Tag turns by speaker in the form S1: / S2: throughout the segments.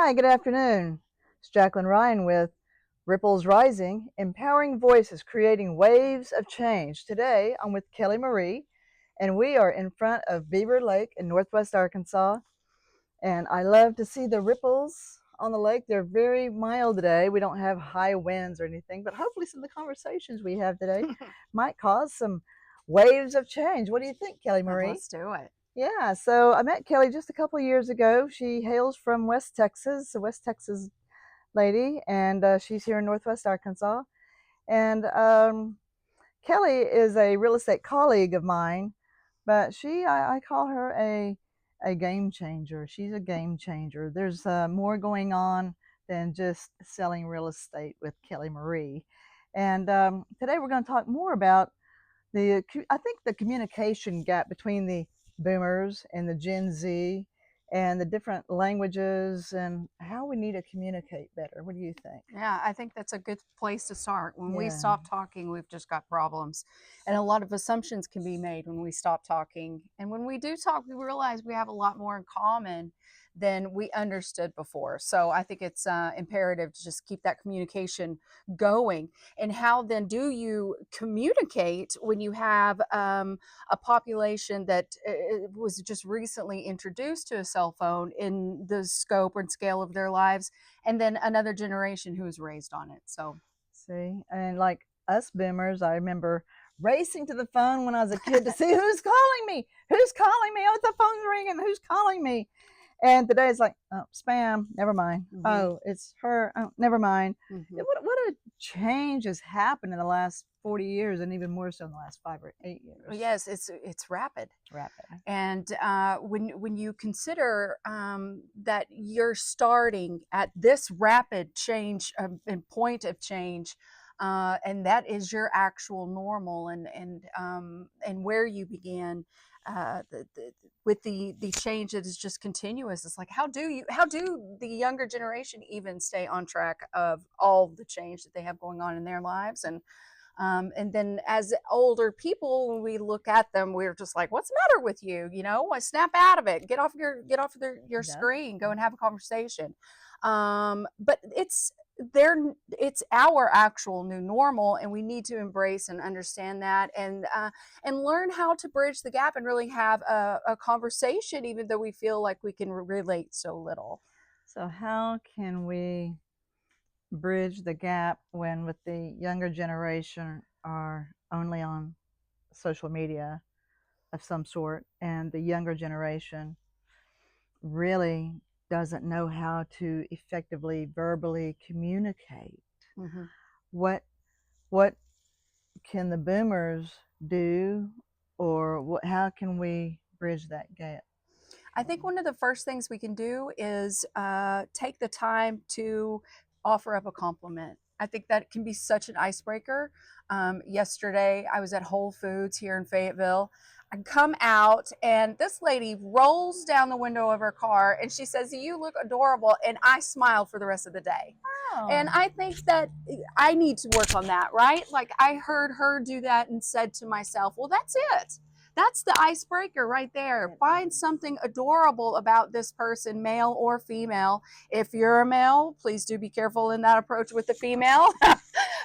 S1: Hi, good afternoon. It's Jacklyn Ryan with Ripples Rising, empowering voices, creating waves of change. Today, I'm with Kelly Marie, and we are in front of Beaver Lake in Northwest Arkansas. And I love to see the ripples on the lake. They're very mild today. We don't have high winds or anything, but hopefully, some of the conversations we have today might cause some waves of change. What do you think, Kelly Marie?
S2: Let's do it.
S1: Yeah, so I met Kelly just a couple of years ago. She hails from West Texas, a West Texas lady, and she's here in Northwest Arkansas. And Kelly is a real estate colleague of mine, but I call her a game changer. She's a game changer. There's more going on than just selling real estate with Kelly Marie. And today we're going to talk more about I think the communication gap between the boomers and the Gen Z and the different languages and how we need to communicate better. What do you think?
S2: Yeah, I think that's a good place to start. When we
S1: Yeah.
S2: stop talking, we've just got problems. And a lot of assumptions can be made when we stop talking. And when we do talk, we realize we have a lot more in common than we understood before. So I think it's imperative to just keep that communication going. And how then do you communicate when you have a population that was just recently introduced to a cell phone in the scope and scale of their lives, and then another generation who was raised on it. So
S1: See, and like us boomers, I remember racing to the phone when I was a kid to see who's calling me. Who's calling me? Oh, the phone's ringing. Who's calling me? And today it's like, oh, spam, never mind.
S2: mm-hmm,
S1: Oh, it's her. Oh, never mind.
S2: mm-hmm.
S1: What a change has happened in the last 40 years, and even more so in the last 5 or 8 years.
S2: Yes, it's rapid.
S1: Rapid.
S2: And when you consider that you're starting at this rapid change and point of change, and that is your actual normal, and where you began, with the change that is just continuous. It's like, how do the younger generation even stay on track of all the change that they have going on in their lives? And then as older people, when we look at them, we're just like, what's the matter with you? Snap out of it, get off your
S1: Yep.
S2: screen, go and have a conversation. But it's our actual new normal, and we need to embrace and understand that, and learn how to bridge the gap and really have a conversation, even though we feel like we can relate so little.
S1: So how can we bridge the gap when with the younger generation are only on social media of some sort, and the younger generation really doesn't know how to effectively verbally communicate?
S2: Mm-hmm.
S1: What what can the boomers do, or how can we bridge that gap?
S2: I think one of the first things we can do is take the time to offer up a compliment. I think that can be such an icebreaker. Yesterday, I was at Whole Foods here in Fayetteville. I come out, and this lady rolls down the window of her car and she says, "You look adorable." And I smile for the rest of the day. And
S1: Oh,
S2: I think that I need to work on that, right? Like, I heard her do that and said to myself, well, that's it. That's the icebreaker right there.
S1: it
S2: Find
S1: is.
S2: something adorable about this person, male or female. If you're a male, please do be careful in that approach with the female.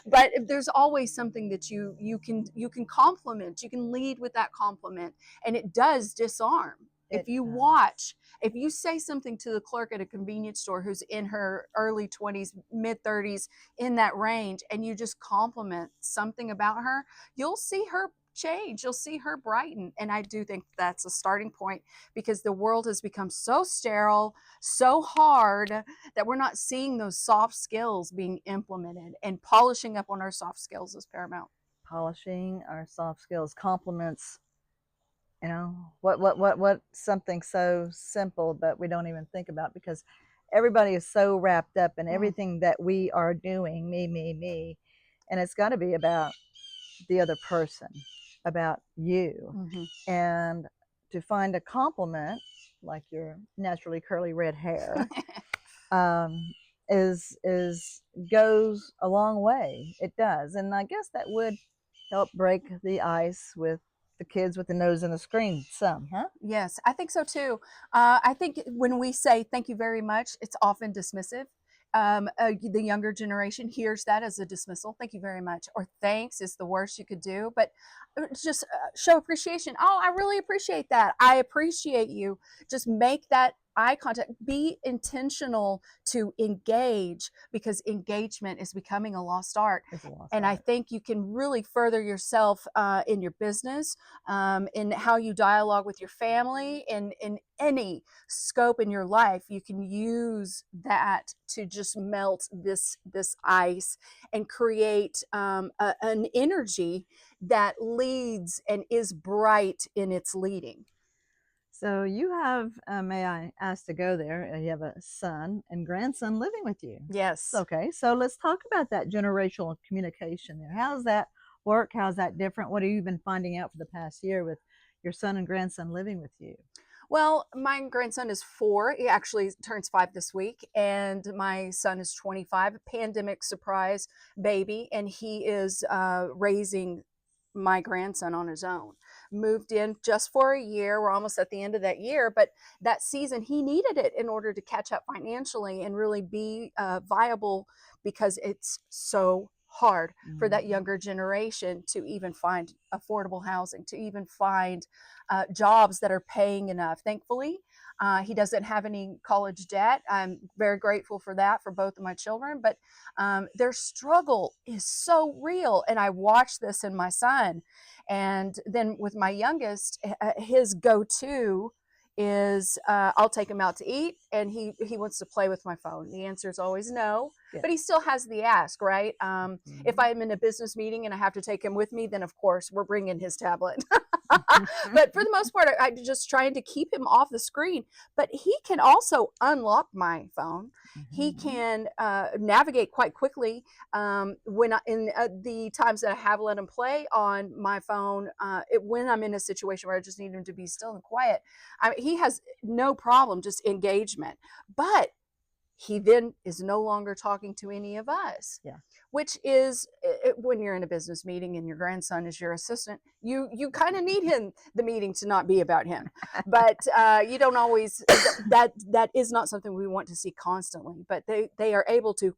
S2: But there's always something that you can compliment. You can lead with that compliment, and it does disarm. If
S1: It
S2: you
S1: does.
S2: watch, if you say something to the clerk at a convenience store who's in her early 20s, mid 30s, in that range, and you just compliment something about her, you'll see her change. You'll see her brighten. And I do think that's a starting point, because the world has become so sterile, so hard, that we're not seeing those soft skills being implemented, and polishing up on our soft skills is paramount.
S1: Polishing our soft skills, compliments. What something so simple, but we don't even think about because everybody is so wrapped up in
S2: Mm,
S1: everything that we are doing, me, and it's got to be about the other person, about you.
S2: mm-hmm.
S1: And to find a compliment like your naturally curly red hair um, is goes a long way. It does, and I guess that would help break the ice with the kids with the nose in the screen some, huh?
S2: Yes, I think so too. I think when we say thank you very much, it's often dismissive. The younger generation hears that as a dismissal. Thank you very much, or thanks is the worst you could do. But just show appreciation. Oh, I really appreciate that. I appreciate you. Just make that eye contact. Be intentional to engage, because engagement is becoming a lost art.
S1: It's a lost
S2: And I
S1: art.
S2: think you can really further yourself in your business, in how you dialogue with your family, in any scope in your life. You can use that to just melt this ice and create an energy that leads and is bright in its leading.
S1: So you have, may I ask to go there? You have a son and grandson living with you.
S2: Yes.
S1: Okay, so let's talk about that generational communication there. How's that work? How's that different? What have you been finding out for the past year with your son and grandson living with you?
S2: Well, my grandson is 4. He actually turns 5 this week, and my son is 25. Pandemic surprise baby, and he is raising my grandson on his own. Moved in just for a year. We're almost at the end of that year, but that season he needed it in order to catch up financially and really be viable, because it's so hard for that
S1: Mhm.
S2: younger generation to even find affordable housing, to even find jobs that are paying enough. Thankfully, he doesn't have any college debt. I'm very grateful for that for both of my children, but their struggle is so real. And I watch this in my son. And then with my youngest, his go to is I'll take him out to eat, and he wants to play with my phone. The answer is always no,
S1: Yeah.
S2: but he still has the ask, right? If
S1: Mhm.
S2: I'm in a business meeting and I have to take him with me, then of course we're bringing his tablet. But for the most part, I'm just trying to keep him off the screen. But he can also unlock my phone. He
S1: Mhm.
S2: can navigate quite quickly. When in the times that I have let him play on my phone, when I'm in a situation where I just need him to be still and quiet, he has no problem, just engagement. But he then is no longer talking to any of us,
S1: Yeah.
S2: which is, when you're in a business meeting and your grandson is your assistant, you kind of need him, the meeting to not be about him. But you don't always, that is not something we want to see constantly, but they are able to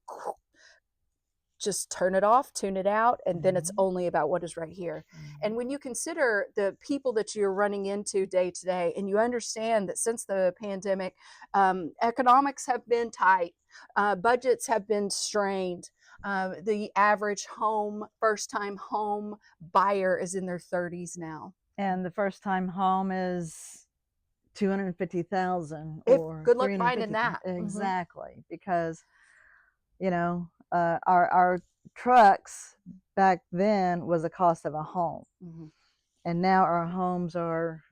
S2: just turn it off, tune it out, and then it's
S1: Mhm.
S2: only about what is right here. And
S1: Mhm.
S2: when you consider the people that you're running into day to day, and you understand that since the pandemic, economics have been tight, budgets have been strained. The average first time home buyer is in their 30s now.
S1: And the first time home is 250,000
S2: If
S1: or
S2: good luck finding
S1: 350,000.
S2: that. Mm-hmm.
S1: Exactly, because our trucks back then was the cost of a home,
S2: Mm-hmm.
S1: and now our homes are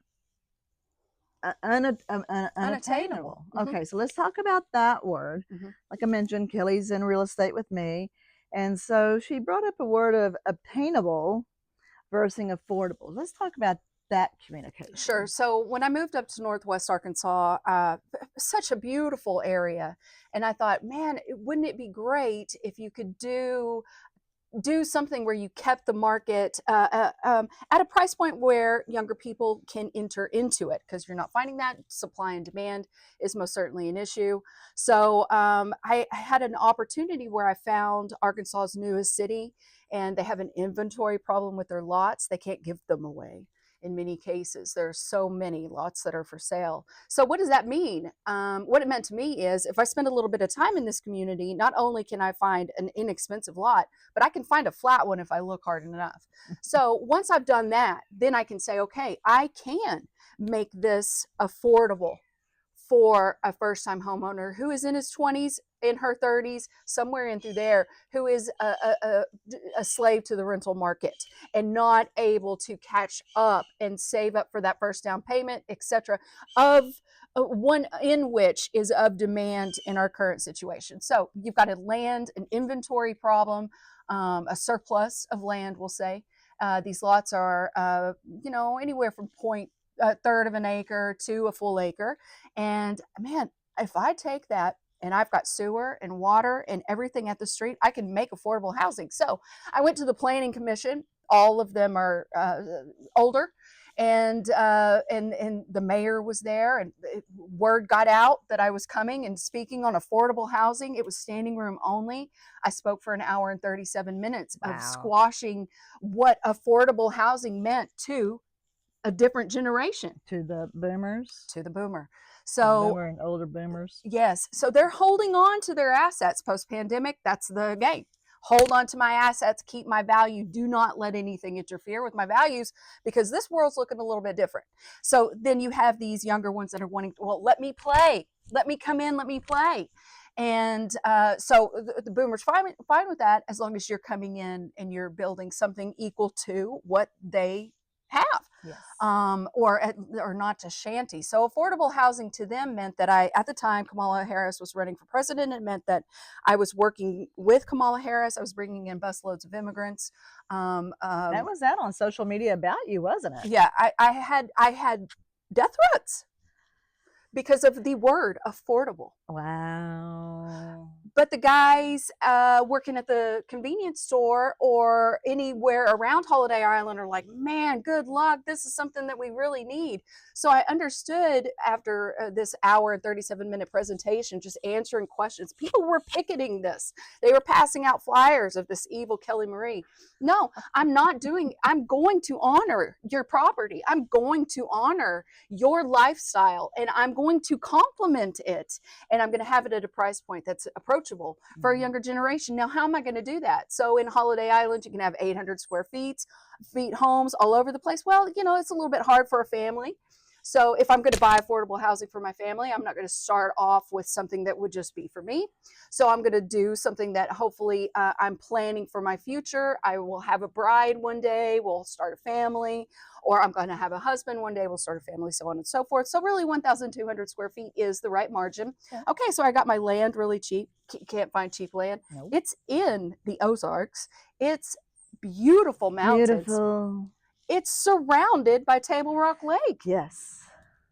S2: Unattainable.
S1: unattainable.
S2: Mm-hmm.
S1: Okay, so let's talk about that word.
S2: Mm-hmm.
S1: Like I mentioned, Kelly's in real estate with me, and so she brought up a word of obtainable versus affordable. Let's talk about that
S2: Sure.
S1: communication.
S2: So when I moved up to Northwest Arkansas, such a beautiful area, and I thought, man, wouldn't it be great if you could do something where you kept the market at a price point where younger people can enter into it, because you're not finding that supply and demand is most certainly an issue. So I had an opportunity where I found Arkansas's newest city, and they have an inventory problem with their lots. They can't give them away. In many cases, there are so many lots that are for sale. So what does that mean? What it meant to me is, if I spend a little bit of time in this community, not only can I find an inexpensive lot, but I can find a flat one if I look hard enough. So once I've done that, then I can say, okay, I can make this affordable for a first time homeowner who is in his 20s, in her 30s, somewhere in through there, who is a slave to the rental market and not able to catch up and save up for that first down payment, etc., of one in which is of demand in our current situation. So you've got a land, an inventory problem, a surplus of land, we'll say. These lots are, anywhere from a third of an acre to a full acre. And man, if I take that and I've got sewer and water and everything at the street, I can make affordable housing. So I went to the Planning Commission. All of them are older. and the mayor was there, and word got out that I was coming and speaking on affordable housing. It was standing room only. I spoke for an hour and 37 minutes of
S1: Wow.
S2: squashing what affordable housing meant to a different generation,
S1: To the boomers,
S2: to the boomer.
S1: the
S2: So
S1: boomer and older boomers.
S2: yes, so they're holding on to their assets post pandemic. That's the game. Hold on to my assets, keep my value. Do not let anything interfere with my values, because this world's looking a little bit different. So then you have these younger ones that are wanting, well, let me play, let me come in, let me play. And so the boomers fine with that, as long as you're coming in and you're building something equal to what they have.
S1: Yes.
S2: Or not to shanty. So affordable housing to them meant that at the time, Kamala Harris was running for president. It meant that I was working with Kamala Harris. I was bringing in busloads of immigrants.
S1: That was out on social media about you, wasn't it?
S2: Yeah, I had death threats because of the word affordable.
S1: Wow.
S2: But the guys working at the convenience store or anywhere around Holiday Island are like, man, good luck. This is something that we really need. So I understood after this hour and 37-minute presentation, just answering questions. People were picketing this. They were passing out flyers of this evil Kelly Marie. No, I'm not doing, I'm going to honor your property. I'm going to honor your lifestyle, and I'm going to complement it, and I'm going to have it at a price point that's approachable for a younger generation. Now, how am I going to do that? So in Holiday Island, you can have 800 square feet homes all over the place. Well, it's a little bit hard for a family. So if I'm going to buy affordable housing for my family, I'm not going to start off with something that would just be for me. So I'm going to do something that hopefully I'm planning for my future. I will have a bride one day, we'll start a family, or I'm going to have a husband one day, we'll start a family, so on and so forth. So really 1,200 square feet is the right margin. Okay, so I got my land really cheap. Can't find cheap land.
S1: Nope.
S2: It's in the Ozarks. It's beautiful mountains.
S1: Beautiful.
S2: It's surrounded by Table Rock Lake.
S1: Yes.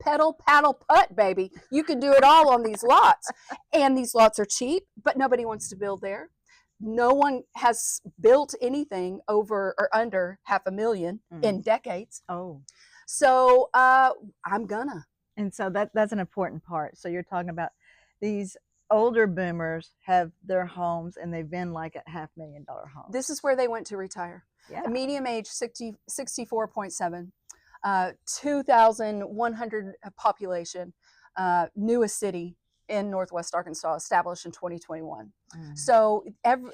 S2: Pedal, paddle, putt, baby. You can do it all on these lots. And these lots are cheap, but nobody wants to build there. No one has built anything over or under $500,000 in decades.
S1: Oh.
S2: So I'm gonna.
S1: And so that's an important part. So you're talking about these older boomers have their homes, and they've been like at $500,000 homes.
S2: This is where they went to retire.
S1: Yeah.
S2: Medium age 64.7, 2,100 population, newest city in Northwest Arkansas, established in 2021. So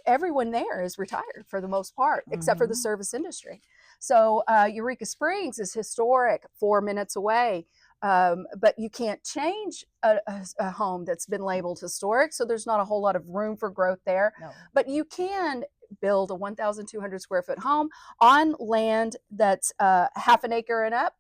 S2: everyone there is retired for the most part, except for the service industry. So Eureka Springs is historic, 4 minutes away. But you can't change a home that's been labeled historic, so there's not a whole lot of room for growth there.
S1: No.
S2: But you can build a 1,200 square foot home on land that's half an acre and up.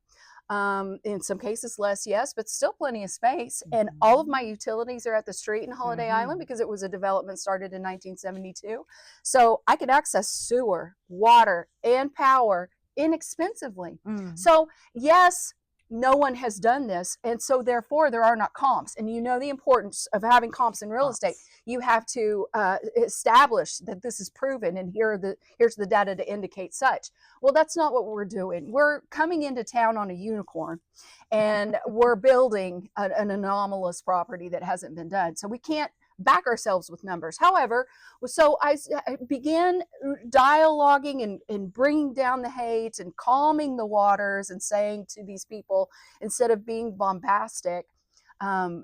S2: In some cases less, yes, but still plenty of space. And all of my utilities are at the street in Holiday Island, because it was a development started in 1972. So I could access sewer, water, and power inexpensively. So yes, no one has done this, and so therefore there are not comps. And the importance of having comps in real estate. You have to establish that this is proven, and here's the data to indicate such. Well, that's not what we're doing. We're coming into town on a unicorn, and we're building an anomalous property that hasn't been done. So we can't back ourselves with numbers. However, so I began dialoguing and bringing down the hate and calming the waters and saying to these people, instead of being bombastic, no,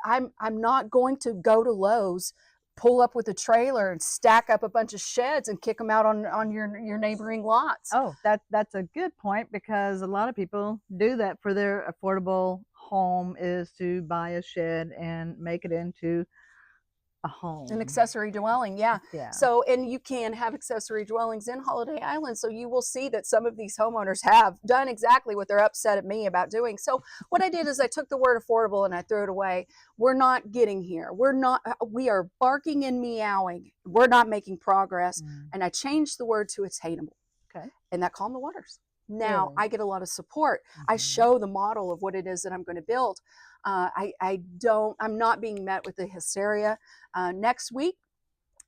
S2: I'm not going to go to Lowe's, pull up with a trailer and stack up a bunch of sheds and kick them out on your neighboring lots.
S1: Oh, that's a good point, because a lot of people do that for their affordable home, is to buy a shed and make it into a home,
S2: an accessory dwelling. Yeah. So, and you can have accessory dwellings in Holiday Island. So you will see that some of these homeowners have done exactly what they're upset at me about doing. So what I did is I took the word affordable and I threw it away. We're not getting here. We are barking and meowing. We're not making progress. And I changed the word to attainable.
S1: Okay.
S2: And that calmed the waters. Now I get a lot of support. I show the model of what it is that I'm going to build. I'm not being met with the hysteria. Next week,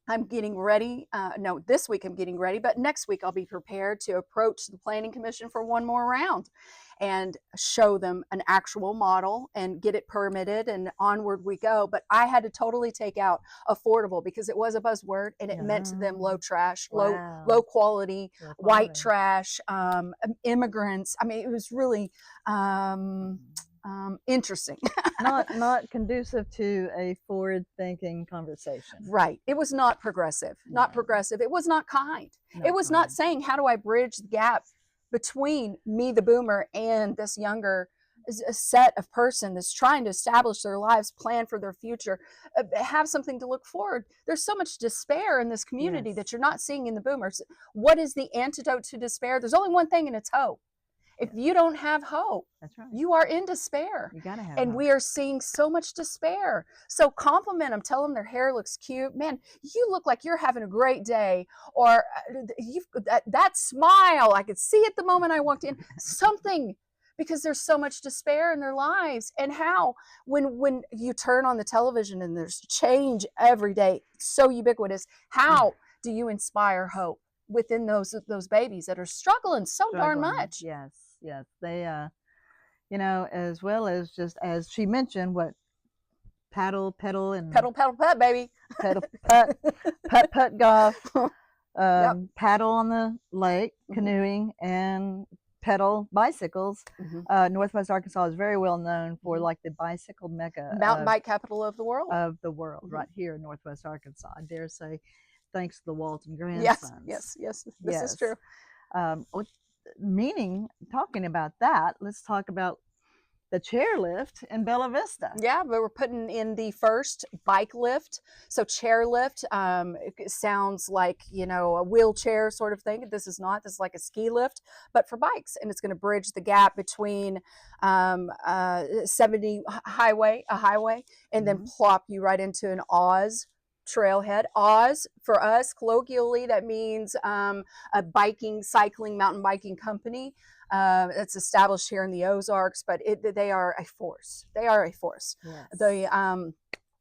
S2: I'm getting ready. No, this week I'm getting ready, but next week I'll be prepared to approach the Planning Commission for one more round and show them an actual model and get it permitted, and onward we go. But I had to totally take out affordable because it was a buzzword and it meant to them
S1: Yeah.
S2: low trash, low
S1: Wow.
S2: quality,
S1: Low
S2: white
S1: quality.
S2: trash, immigrants. I mean, it was really interesting.
S1: Not conducive to a forward thinking conversation.
S2: Right. It was not progressive, not
S1: No,
S2: progressive. It was not kind. It
S1: not
S2: was not
S1: kind.
S2: saying, how do I bridge the gap between me, the boomer, and this younger a set of person that's trying to establish their lives, plan for their future, have something to look forward. There's so much despair in this community
S1: Yes.
S2: that you're not seeing in the boomers. What is the antidote to despair? There's only one thing, and it's hope. If
S1: Yes.
S2: you don't have hope,
S1: That's right.
S2: you are in despair.
S1: You gotta have
S2: And
S1: hope.
S2: we are seeing so much despair. So compliment them, tell them their hair looks cute. Man, you look like you're having a great day. Or that smile, I could see it the moment I walked in. Something, because there's so much despair in their lives. And how, when you turn on the television and there's change every day, so ubiquitous, how do you inspire hope within those babies that are struggling so darn
S1: Struggling.
S2: much?
S1: Yes. Yes. They as well as just as she mentioned, what pedal and
S2: Pedal, pedal, pedal, baby.
S1: pedal putt golf,
S2: Yep.
S1: paddle on the lake,
S2: Mm-hmm.
S1: canoeing, and pedal bicycles.
S2: Mm-hmm.
S1: Northwest Arkansas is very well known for
S2: Mm-hmm.
S1: like the bicycle mecca
S2: Mountain bike capital of the world.
S1: of the world,
S2: Mm-hmm.
S1: right here in Northwest Arkansas. I dare say, thanks to the Walton
S2: Yes,
S1: grandsons.
S2: yes, yes. This is
S1: Yes.
S2: true.
S1: Meaning, talking about that, let's talk about the chairlift in Bella Vista.
S2: Yeah, but we're putting in the first bike lift. So chair lift it sounds like, a wheelchair sort of thing. This is not. This is like a ski lift, but for bikes, and it's going to bridge the gap between 70 highway, and then plop you right into an Oz trailhead. Oz for us colloquially, that means a biking, cycling, mountain biking company. It's established here in the Ozarks, but they are a force. They are a force.
S1: Yes.
S2: The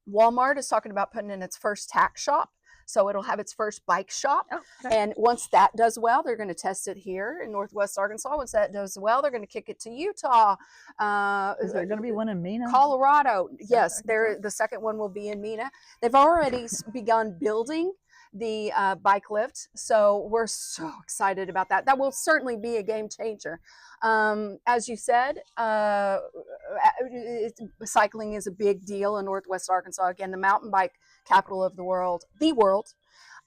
S2: Walmart is talking about putting in its first tack shop. So it'll have its first bike shop.
S1: Oh, okay.
S2: And once that does well, they're going to test it here in Northwest Arkansas. Once that does well, they're going to kick it to Utah.
S1: Is there going to be one in Mena?
S2: Colorado. Yes, the second one will be in Mena. They've already begun building the bike lift, so we're so excited about that. That will certainly be a game changer. As you said, cycling is a big deal in Northwest Arkansas. Again, the mountain bike capital of the world,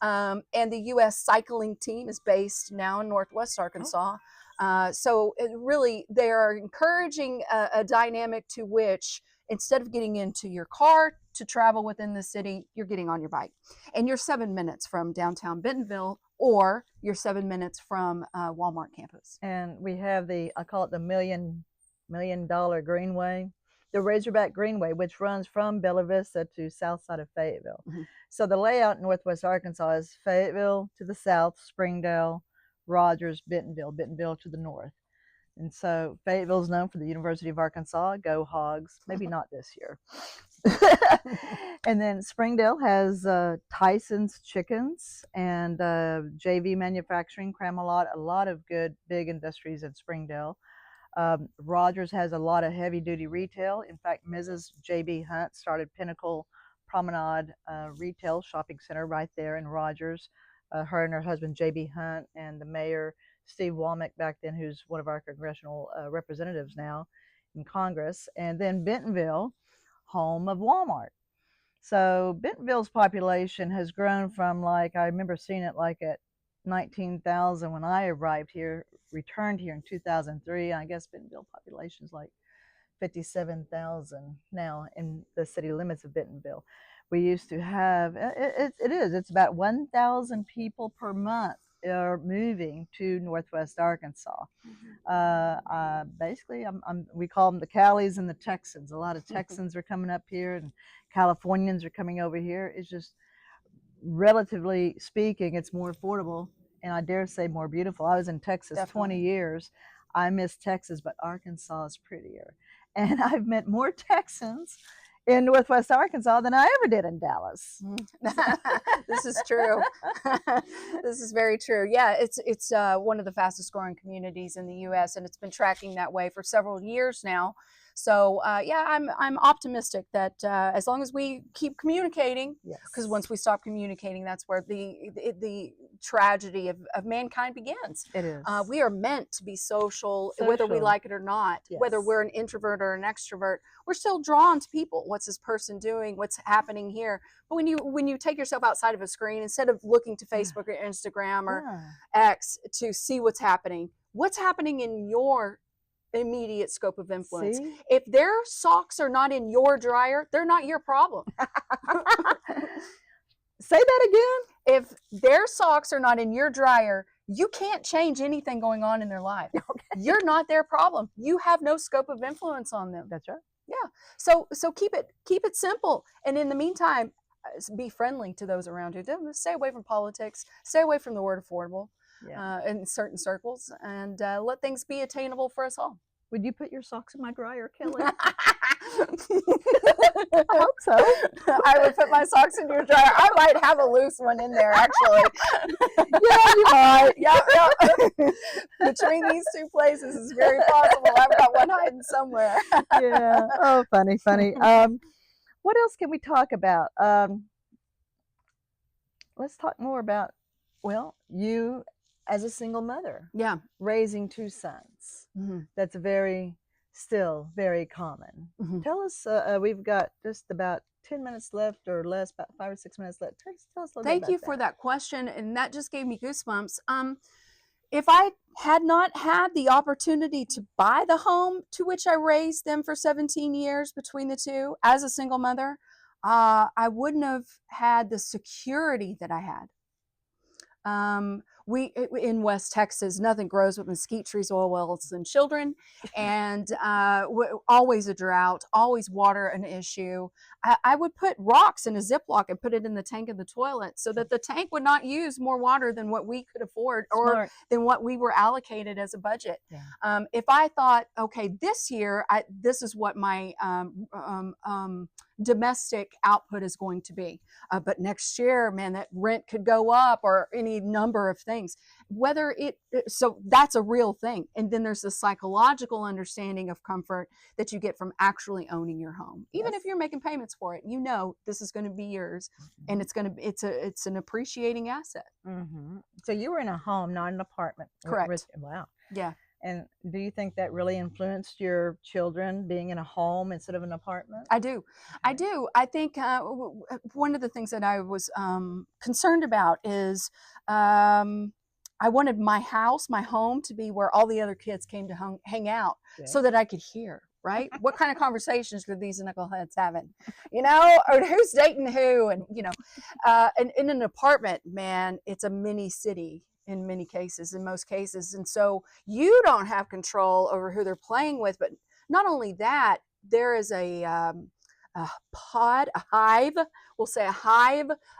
S2: and the U.S. cycling team is based now in Northwest Arkansas. So really, they are encouraging a dynamic to which, instead of getting into your car to travel within the city, you're getting on your bike. And you're 7 minutes from downtown Bentonville, or you're 7 minutes from Walmart campus.
S1: And we have I call it the million dollar greenway, the Razorback Greenway, which runs from Bella Vista to south side of Fayetteville.
S2: Mm-hmm.
S1: So the layout in Northwest Arkansas is Fayetteville to the south, Springdale, Rogers, Bentonville to the north. And so Fayetteville is known for the University of Arkansas. Go Hogs. Maybe not this year. And then Springdale has Tyson's Chickens and JV Manufacturing, Cramalot, a lot of good big industries in Springdale. Rogers has a lot of heavy duty retail. In fact, Mrs. J.B. Hunt started Pinnacle Promenade Retail Shopping Center right there in Rogers. Her and her husband, J.B. Hunt, and the mayor, Steve Womack, back then, who's one of our congressional representatives now in Congress. And then Bentonville, home of Walmart. So Bentonville's population has grown from, like, I remember seeing it like at 19,000 when I arrived here, returned here in 2003. I guess Bentonville population is like 57,000 now in the city limits of Bentonville. We used to have, it's about 1,000 people per month are moving to Northwest Arkansas. Basically, we call them the Callies and the Texans. A lot of Texans are coming up here, and Californians are coming over here. It's just, relatively speaking, it's more affordable, and I dare say more beautiful. I was in Texas
S2: Definitely.
S1: 20 years. I miss Texas, but Arkansas is prettier. And I've met more Texans in Northwest Arkansas than I ever did in Dallas.
S2: This is true. This is very true. Yeah, it's one of the fastest growing communities in the U.S. and it's been tracking that way for several years now. So yeah, I'm optimistic that as long as we keep communicating, because
S1: Yes.
S2: once we stop communicating, that's where the tragedy of mankind begins.
S1: It is.
S2: We are meant to be social, whether we
S1: Social.
S2: like it or not.
S1: Yes.
S2: Whether we're an introvert or an extrovert, we're still drawn to people. What's this person doing? What's happening here? But when you take yourself outside of a screen, instead of looking to Facebook or Instagram or X to see what's happening in your immediate scope of influence.
S1: See?
S2: If their socks are not in your dryer, they're not your problem.
S1: Say that again.
S2: If their socks are not in your dryer, you can't change anything going on in their life.
S1: Okay.
S2: You're not their problem. You have no scope of influence on them.
S1: That's right.
S2: Yeah. So keep it simple. And in the meantime, be friendly to those around you. Stay away from politics. Stay away from the word affordable.
S1: Yeah.
S2: In certain circles, and let things be attainable for us all.
S1: Would you put your socks in my dryer, Kelly?
S2: I
S1: hope so.
S2: I would put my socks in your dryer. I might have a loose one in there, actually.
S1: Yeah, you might.
S2: Yep. Between these two places, it's very possible I've got one hiding somewhere.
S1: Yeah. Oh, funny. What else can we talk about? Let's talk more about, well, you as a single mother.
S2: Yeah.
S1: Raising two sons.
S2: Mm-hmm.
S1: That's still very common. Mm-hmm. Tell us, we've got just about 10 minutes left or less, about 5 or 6 minutes left. Tell us a little bit
S2: Thank you for that question. And that just gave me goosebumps. If I had not had the opportunity to buy the home to which I raised them for 17 years between the two as a single mother, I wouldn't have had the security that I had. We in West Texas, nothing grows with mesquite trees, oil wells, and children, and always a drought, always water an issue. I would put rocks in a Ziploc and put it in the tank of the toilet so that the tank would not use more water than what we could afford or than what we were allocated as a budget. Yeah. If I thought, okay, this year this is what my domestic output is going to be, but next year, man, that rent could go up, or any number of things. So that's a real thing. And then there's the psychological understanding of comfort that you get from actually owning your home. Even if you're making payments for it, you know this is going to be yours, and it's an appreciating asset.
S1: Mm-hmm. So you were in a home, not an apartment.
S2: Correct.
S1: Wow.
S2: Yeah.
S1: And do you think that really influenced your children being in a home instead of an apartment?
S2: I do. I think one of the things that I was concerned about is I wanted my home, to be where all the other kids came to hang out, so that I could hear, right? What kind of conversations were these knuckleheads having, or who's dating who? And, and in an apartment, man, it's a mini city. In most cases. And so you don't have control over who they're playing with. But not only that, there is a hive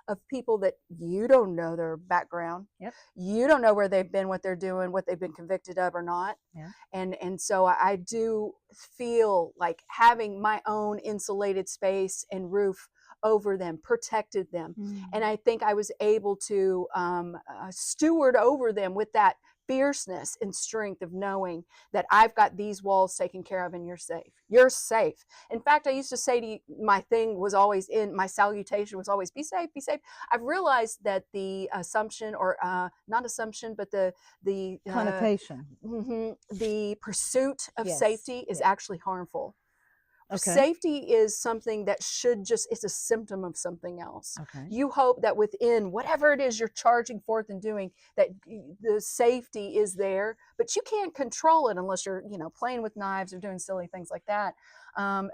S2: of people that you don't know their background. Yep. You don't know where they've been, what they're doing, what they've been convicted of or not. Yeah. And so I do feel like having my own insulated space and roof over them protected them. And I think I was able to steward over them with that fierceness and strength of knowing that I've got these walls taken care of and you're safe. You're safe. In fact, I used to say to you, my salutation was always, be safe, be safe. I've realized that the assumption, or not assumption, but the
S1: connotation,
S2: the pursuit of safety is actually harmful.
S1: Okay.
S2: Safety is something that it's a symptom of something else. Okay. You hope that within whatever it is you're charging forth and doing, that the safety is there, but you can't control it unless you're, playing with knives or doing silly things like that.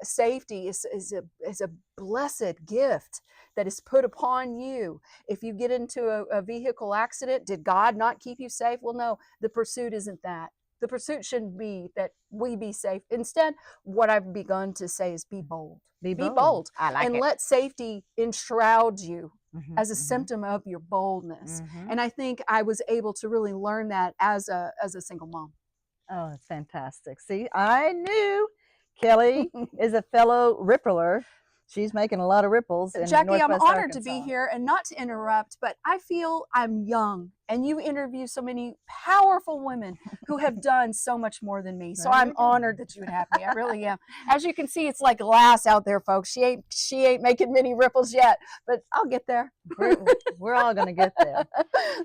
S2: Safety is a blessed gift that is put upon you. If you get into a vehicle accident, did God not keep you safe? Well, no, the pursuit isn't that. The pursuit shouldn't be that we be safe. Instead, what I've begun to say is be bold. Be bold. I like it. Let safety enshroud you as a symptom of your boldness. And I think I was able to really learn that as a single mom.
S1: Oh, that's fantastic. See, I knew Kelly is a fellow rippler. she's making a lot of ripples in
S2: Jackie, I'm
S1: Northwest
S2: honored to be
S1: Arkansas.
S2: here, and not to interrupt, but I feel I'm young, and you interview so many powerful women who have done so much more than me. So I'm honored that you would have me. I really am. As you can see, it's like glass out there, folks. She ain't making many ripples yet, but I'll get there.
S1: We're all going to get there.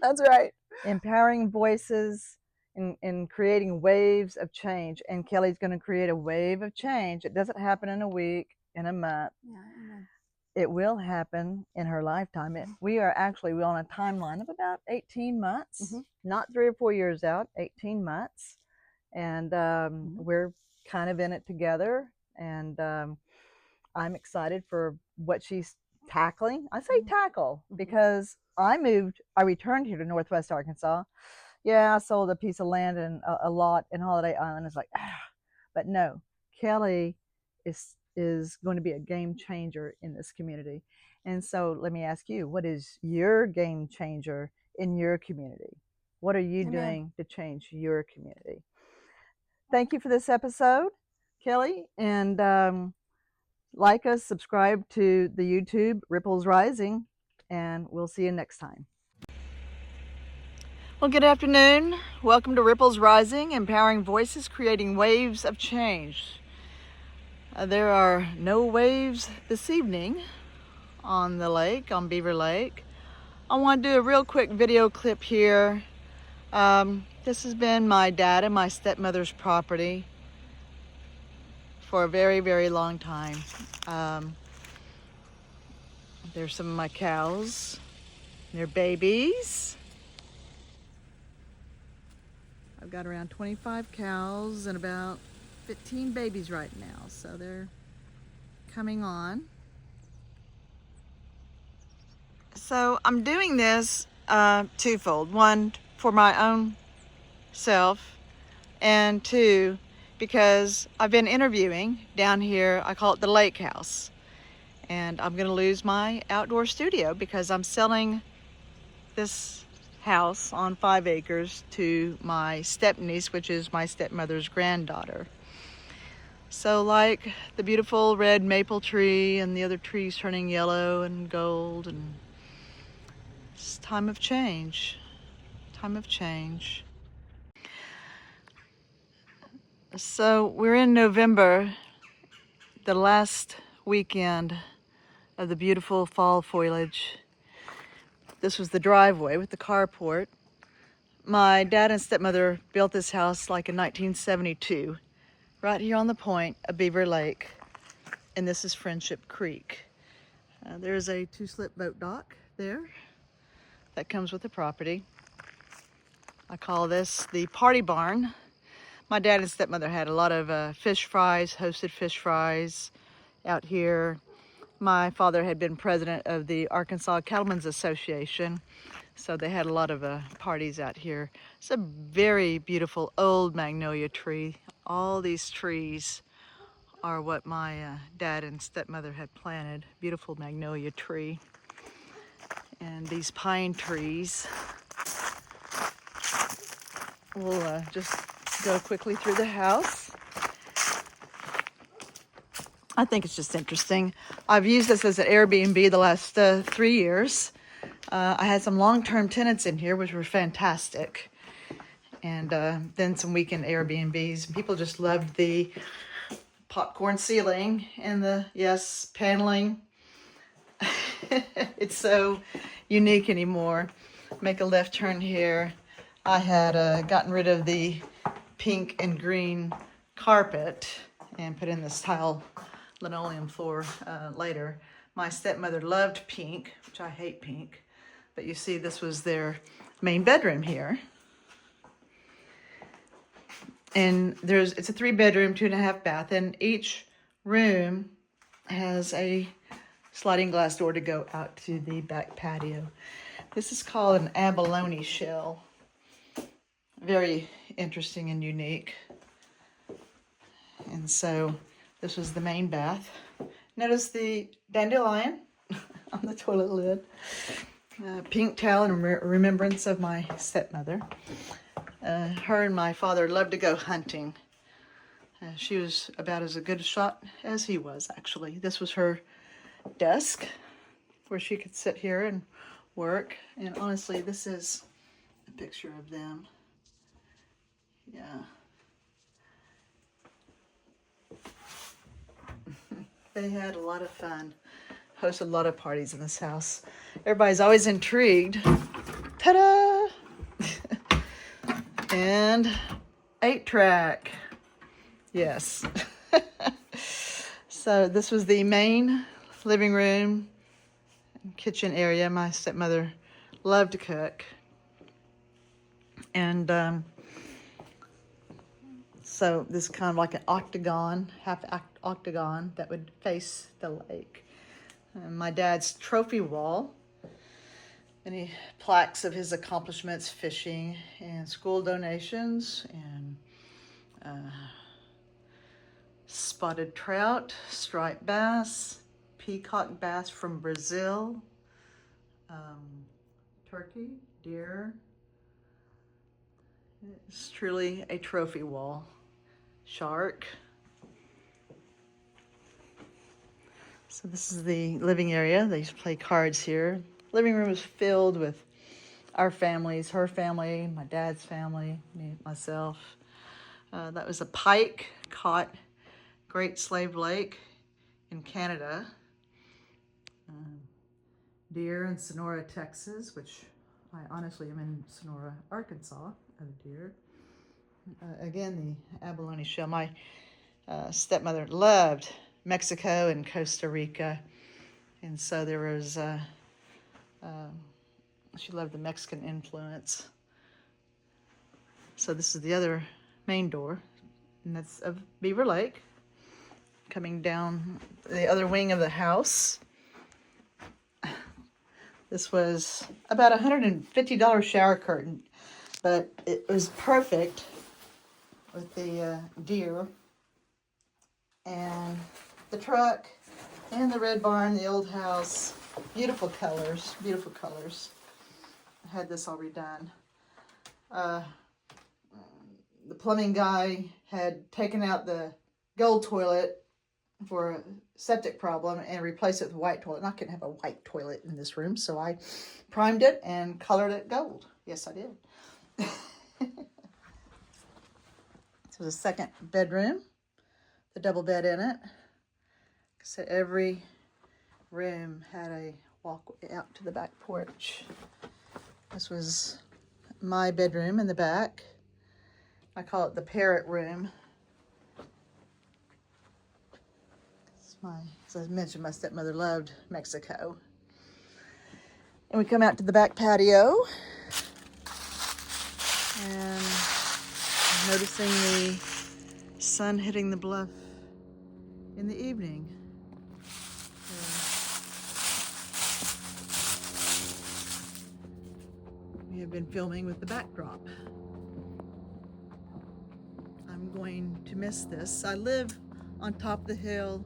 S2: That's right.
S1: Empowering voices in creating waves of change. And Kelly's going to create a wave of change. It doesn't happen in a week, in a month.
S2: Yeah, amen.
S1: It will happen in her lifetime. We are actually on a timeline of about 18 months, not 3 or 4 years out, 18 months. And we're kind of in it together. And I'm excited for what she's tackling. I say tackle because I returned here to Northwest Arkansas. Yeah, I sold a piece of land and a lot in Holiday Island. It's like, but no, Kelly is going to be a game changer in this community. And so let me ask you, what is your game changer in your community? What are you doing to change your community? Thank you for this episode, Kelly. And like us, subscribe to the YouTube Ripples Rising, and we'll see you next time. Well, good afternoon. Welcome to Ripples Rising, empowering voices, creating waves of change. There are no waves this evening on the lake, on Beaver Lake. I want to do a real quick video clip here. This has been my dad and my stepmother's property for a very, very long time. There's some of my cows, their babies. I've got around 25 cows and about 15 babies right now, so they're coming on. So I'm doing this twofold. One, for my own self, and two, because I've been interviewing down here. I call it the lake house, and I'm gonna lose my outdoor studio because I'm selling this house on 5 acres to my stepniece, which is my stepmother's granddaughter. So like the beautiful red maple tree and the other trees turning yellow and gold, and it's time of change. Time of change. So we're in November, the last weekend of the beautiful fall foliage. This was the driveway with the carport. My dad and stepmother built this house like in 1972, right here on the point of Beaver Lake, and this is Friendship Creek. There's a 2-slip boat dock there that comes with the property. I call this the party barn. My dad and stepmother had a lot of fish fries, hosted fish fries out here. My father had been president of the Arkansas Cattlemen's Association, so they had a lot of parties out here. It's a very beautiful old magnolia tree. All these trees are what my dad and stepmother had planted. Beautiful magnolia tree. And these pine trees. We'll just go quickly through the house. I think it's just interesting. I've used this as an Airbnb the last 3 years. I had some long-term tenants in here, which were fantastic. And then some weekend Airbnbs. People just loved the popcorn ceiling and the, yes, paneling. It's so unique anymore. Make a left turn here. I had gotten rid of the pink and green carpet and put in this tile linoleum floor later. My stepmother loved pink, which I hate pink, but you see this was their main bedroom here. And it's a 3-bedroom, 2.5 bath, and each room has a sliding glass door to go out to the back patio. This is called an abalone shell. Very interesting and unique. And so this was the main bath. Notice the dandelion on the toilet lid. Pink towel in remembrance of my stepmother. Her and my father loved to go hunting. She was about as good a shot as he was, actually. This was her desk where she could sit here and work. And honestly, this is a picture of them. Yeah. They had a lot of fun. Hosted a lot of parties in this house. Everybody's always intrigued. Ta-da! And 8-track. Yes. So this was the main living room, kitchen area. My stepmother loved to cook. And so this is kind of like an octagon, half octagon that would face the lake. And my dad's trophy wall, any plaques of his accomplishments, fishing and school donations and spotted trout, striped bass, peacock bass from Brazil, turkey, deer. It's truly a trophy wall. Shark. So this is the living area. They used to play cards here. Living room was filled with our families, her family, my dad's family, me, myself. That was a pike caught Great Slave Lake in Canada. Deer in Sonora, Texas, which I honestly am in Sonora, Arkansas, a deer. Again, the abalone shell. My stepmother loved Mexico and Costa Rica, and so there was, she loved the Mexican influence. So this is the other main door, and that's of Beaver Lake. Coming down the other wing of the house. This was about $150 shower curtain, but it was perfect with the deer and the truck and the red barn, the old house. Beautiful colors, beautiful colors. I had this all redone. The plumbing guy had taken out the gold toilet for a septic problem and replaced it with a white toilet. And I couldn't have a white toilet in this room, so I primed it and colored it gold. Yes, I did. This was a second bedroom, the double bed in it. So every room had a walkway out to the back porch. This was my bedroom in the back. I call it the parrot room. As I mentioned, my stepmother loved Mexico. And we come out to the back patio and noticing the sun hitting the bluff in the evening. We have been filming with the backdrop. I'm going to miss this. I live on top of the hill.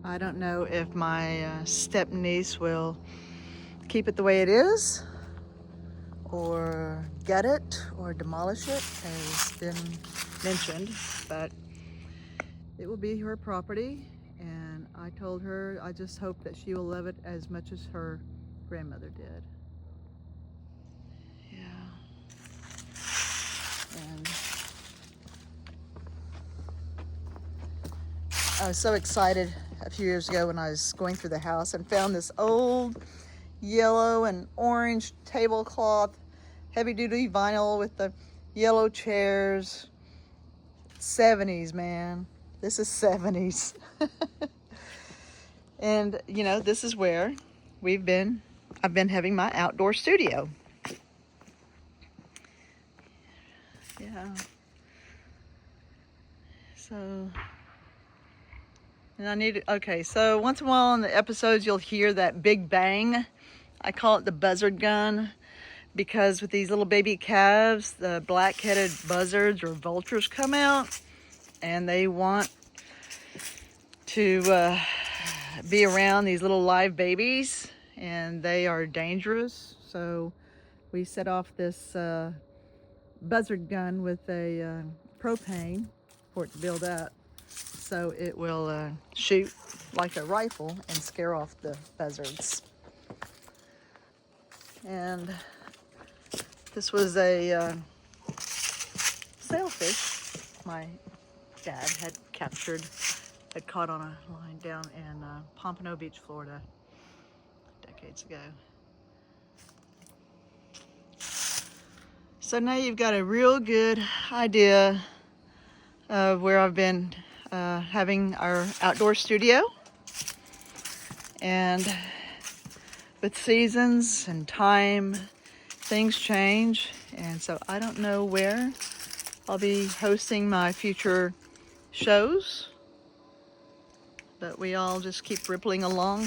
S1: I don't know if my step niece will keep it the way it is, or gut it, or demolish it, as been mentioned, but it will be her property, and I told her I just hope that she will love it as much as her grandmother did. Yeah. And I was so excited a few years ago when I was going through the house and found this old yellow and orange tablecloth, heavy-duty vinyl with the yellow chairs. 70s, man. This is 70s. And you know, this is where I've been having my outdoor studio. Yeah. So, and okay, so once in a while in the episodes you'll hear that big bang. I call it the buzzard gun, because with these little baby calves, the black-headed buzzards or vultures come out and they want to be around these little live babies, and they are dangerous. So we set off this buzzard gun with a propane for it to build up. so it will shoot like a rifle and scare off the buzzards. And this was a sailfish my dad had captured, had caught on a line down in Pompano Beach, Florida, decades ago. So now you've got a real good idea of where I've been having our outdoor studio. And with seasons and time, things change. And so I don't know where I'll be hosting my future shows, but we all just keep rippling along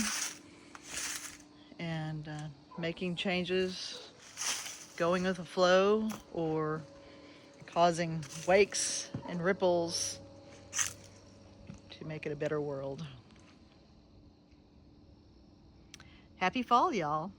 S1: and making changes, going with the flow, or causing wakes and ripples to make it a better world. Happy fall, y'all.